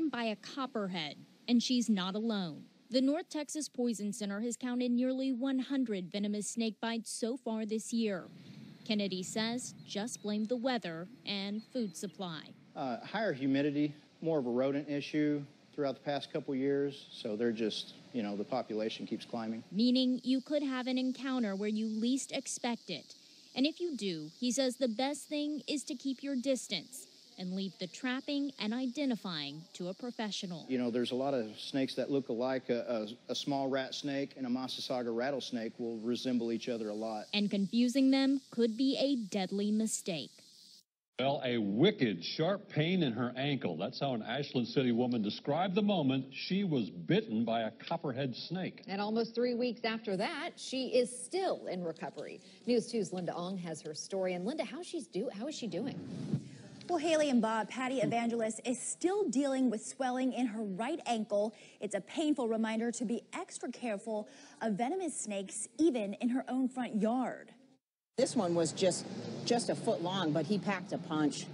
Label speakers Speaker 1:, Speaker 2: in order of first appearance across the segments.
Speaker 1: By a copperhead, and she's not alone. The North Texas Poison Center has counted nearly 100 venomous snake bites so far this year. Kennedy says just blame the weather and food supply.
Speaker 2: Higher humidity, more of a rodent issue throughout the past couple years, so they're just, the population keeps climbing.
Speaker 1: Meaning you could have an encounter where you least expect it. And if you do, he says the best thing is to keep your distance and leave the trapping and identifying to a professional.
Speaker 2: There's a lot of snakes that look alike. A small rat snake and a Massasauga rattlesnake will resemble each other a lot.
Speaker 1: And confusing them could be a deadly mistake.
Speaker 3: Well, a wicked, sharp pain in her ankle. That's how an Ashland City woman described the moment she was bitten by a copperhead snake.
Speaker 4: And almost 3 weeks after that, she is still in recovery. News 2's Linda Ong has her story. And Linda, how is she doing?
Speaker 5: Well, Haley and Bob, Patty Evangelist is still dealing with swelling in her right ankle. It's a painful reminder to be extra careful of venomous snakes, even in her own front yard.
Speaker 6: This one was just a foot long, but he packed a punch.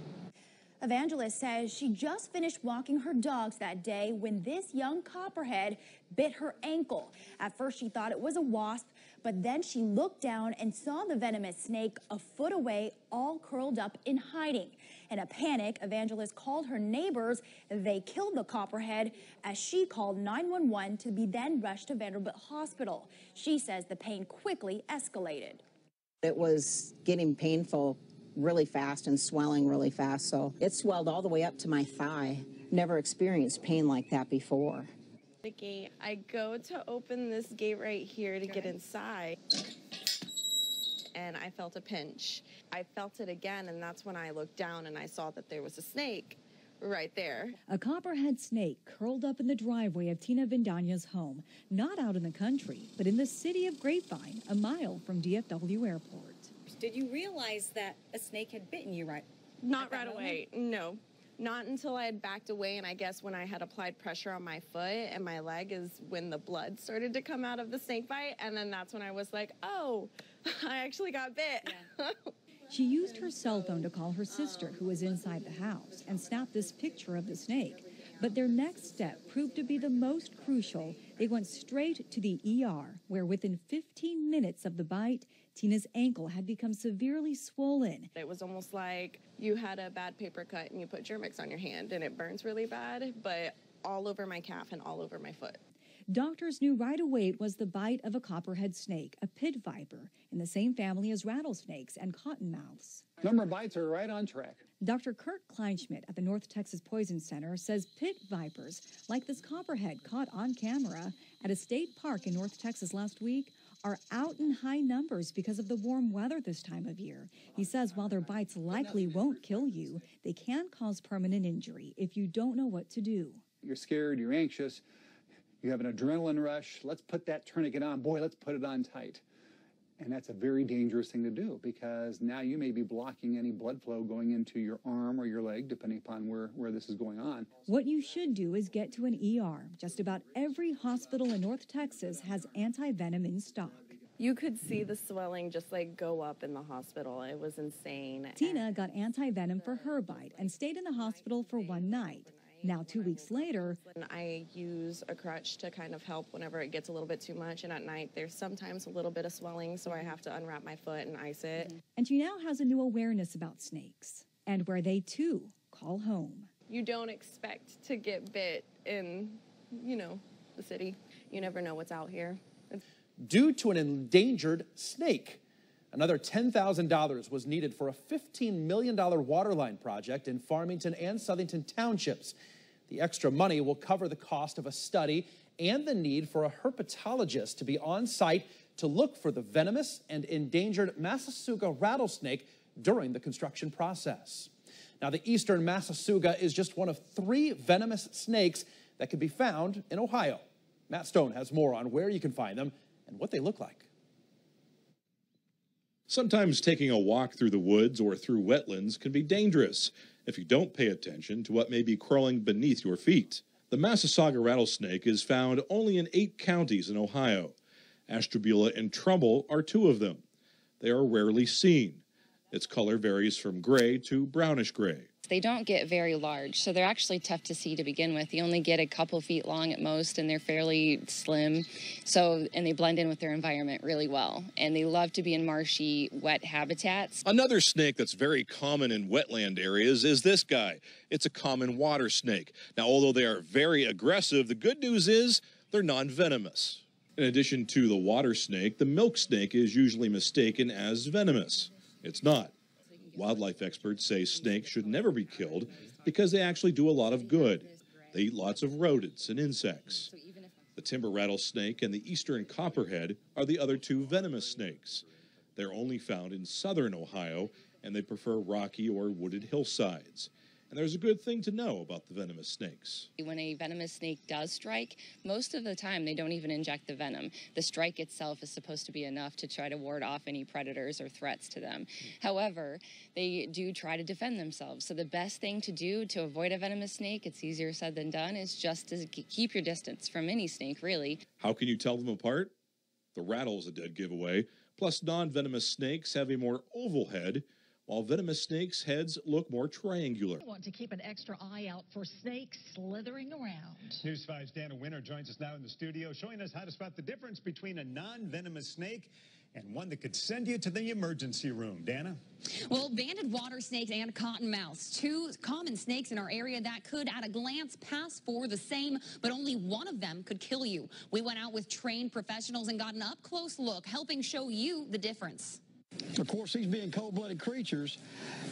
Speaker 5: Evangelist says she just finished walking her dogs that day when this young copperhead bit her ankle. At first, she thought it was a wasp, but then she looked down and saw the venomous snake a foot away, all curled up in hiding. In a panic, Evangelist called her neighbors. They killed the copperhead as she called 911 to be then rushed to Vanderbilt Hospital. She says the pain quickly escalated.
Speaker 6: It was getting painful really fast and swelling really fast, so it swelled all the way up to my thigh. Never experienced pain like that before.
Speaker 7: The gate, I go to open this gate right here to get inside, and I felt a pinch. I felt it again, and that's when I looked down and I saw that there was a snake right there.
Speaker 8: A copperhead snake curled up in the driveway of Tina Vendana's home, not out in the country, but in the city of Grapevine, a mile from DFW Airport.
Speaker 9: Did you realize that a snake had bitten you
Speaker 7: Not right away, no. Not until I had backed away, and I guess when I had applied pressure on my foot and my leg is when the blood started to come out of the snake bite, and then that's when I was like, oh, I actually got bit.
Speaker 8: Yeah. She used her cell phone to call her sister, who was inside the house, and snapped this picture of the snake. But their next step proved to be the most crucial. They went straight to the ER, where within 15 minutes of the bite, Tina's ankle had become severely swollen.
Speaker 7: It was almost like you had a bad paper cut and you put Germ-X on your hand and it burns really bad, but all over my calf and all over my foot.
Speaker 8: Doctors knew right away it was the bite of a copperhead snake, a pit viper, in the same family as rattlesnakes and cottonmouths.
Speaker 10: Number of bites are right on track.
Speaker 8: Dr. Kurt Kleinschmidt at the North Texas Poison Center says pit vipers, like this copperhead caught on camera at a state park in North Texas last week, are out in high numbers because of the warm weather this time of year. He says while their bites likely won't kill you, they can cause permanent injury if you don't know what to do.
Speaker 10: You're scared, you're anxious, you have an adrenaline rush. Let's put that tourniquet on. Boy, let's put it on tight. And that's a very dangerous thing to do because now you may be blocking any blood flow going into your arm or your leg, depending upon where this is going on.
Speaker 8: What you should do is get to an ER. Just about every hospital in North Texas has anti-venom in stock.
Speaker 7: You could see the swelling just go up in the hospital. It was insane.
Speaker 8: Tina got anti-venom for her bite and stayed in the hospital for one night. Now, 2 weeks later,
Speaker 7: I use a crutch to kind of help whenever it gets a little bit too much. And at night, there's sometimes a little bit of swelling, so I have to unwrap my foot and ice it.
Speaker 8: And she now has a new awareness about snakes and where they, too, call home.
Speaker 7: You don't expect to get bit in, the city. You never know what's out here.
Speaker 11: Due to an endangered snake. Another $10,000 was needed for a $15 million waterline project in Farmington and Southington townships. The extra money will cover the cost of a study and the need for a herpetologist to be on site to look for the venomous and endangered Massasauga rattlesnake during the construction process. Now, the eastern Massasauga is just one of 3 venomous snakes that can be found in Ohio. Matt Stone has more on where you can find them and what they look like.
Speaker 12: Sometimes taking a walk through the woods or through wetlands can be dangerous if you don't pay attention to what may be crawling beneath your feet. The Massasauga rattlesnake is found only in 8 counties in Ohio. Ashtabula and Trumbull are 2 of them. They are rarely seen. Its color varies from gray to brownish gray.
Speaker 13: They don't get very large, so they're actually tough to see to begin with. You only get a couple feet long at most, and they're fairly slim. And they blend in with their environment really well. And they love to be in marshy, wet habitats.
Speaker 12: Another snake that's very common in wetland areas is this guy. It's a common water snake. Now, although they are very aggressive, the good news is they're non-venomous. In addition to the water snake, the milk snake is usually mistaken as venomous. It's not. Wildlife experts say snakes should never be killed because they actually do a lot of good. They eat lots of rodents and insects. The timber rattlesnake and the eastern copperhead are the other two venomous snakes. They're only found in southern Ohio, and they prefer rocky or wooded hillsides. And there's a good thing to know about the venomous snakes.
Speaker 13: When a venomous snake does strike, most of the time they don't even inject the venom. The strike itself is supposed to be enough to try to ward off any predators or threats to them. However, they do try to defend themselves. So the best thing to do to avoid a venomous snake, it's easier said than done, is just to keep your distance from any snake, really.
Speaker 12: How can you tell them apart? The rattle's a dead giveaway. Plus, non-venomous snakes have a more oval head, while venomous snakes' heads look more triangular.
Speaker 14: I want to keep an extra eye out for snakes slithering around.
Speaker 15: News 5's Dana Winter joins us now in the studio, showing us how to spot the difference between a non-venomous snake and one that could send you to the emergency room. Dana?
Speaker 16: Well, banded water snakes and cottonmouths, two common snakes in our area that could at a glance pass for the same, but only one of them could kill you. We went out with trained professionals and got an up-close look, helping show you the difference.
Speaker 17: Of course, these being cold-blooded creatures,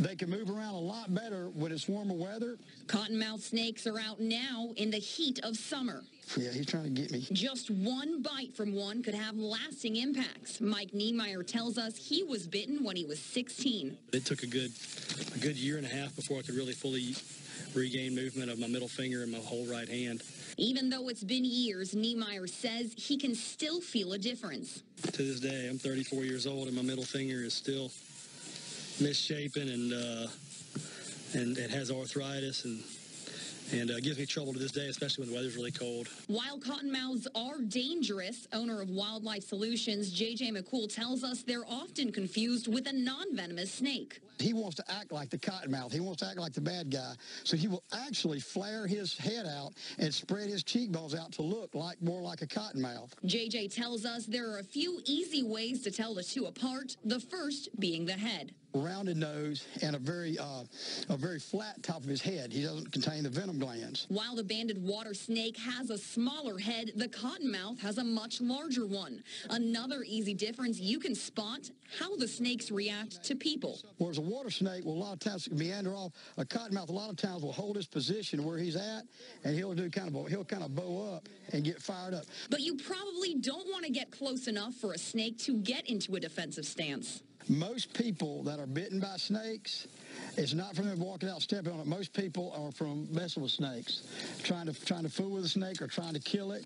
Speaker 17: they can move around a lot better when it's warmer weather.
Speaker 16: Cottonmouth snakes are out now in the heat of summer.
Speaker 17: Yeah, he's trying to get me.
Speaker 16: Just one bite from one could have lasting impacts. Mike Niemeyer tells us he was bitten when he was 16.
Speaker 18: It took a good year and a half before I could really fully regain movement of my middle finger and my whole right hand.
Speaker 16: Even though it's been years, Niemeyer says he can still feel a difference.
Speaker 18: To this day, I'm 34 years old, and my middle finger is still misshapen, and it has arthritis, and gives me trouble to this day, especially when the weather's really cold.
Speaker 16: While cottonmouths are dangerous, owner of Wildlife Solutions, J.J. McCool, tells us they're often confused with a non-venomous snake.
Speaker 17: He wants to act like the cottonmouth. He wants to act like the bad guy. So he will actually flare his head out and spread his cheekbones out to look more like a cottonmouth.
Speaker 16: J.J. tells us there are a few easy ways to tell the two apart, the first being the head.
Speaker 17: Rounded nose and a very flat top of his head. He doesn't contain the venom glands.
Speaker 16: While the banded water snake has a smaller head, the cottonmouth has a much larger one. Another easy difference, you can spot how the snakes react to people.
Speaker 17: Whereas a water snake will a lot of times meander off. A cottonmouth a lot of times will hold his position where he's at, and he'll kind of bow up and get fired up.
Speaker 16: But you probably don't want to get close enough for a snake to get into a defensive stance.
Speaker 17: Most people that are bitten by snakes, it's not from them walking out stepping on it. Most people are from messing with snakes, trying to fool with a snake or trying to kill it.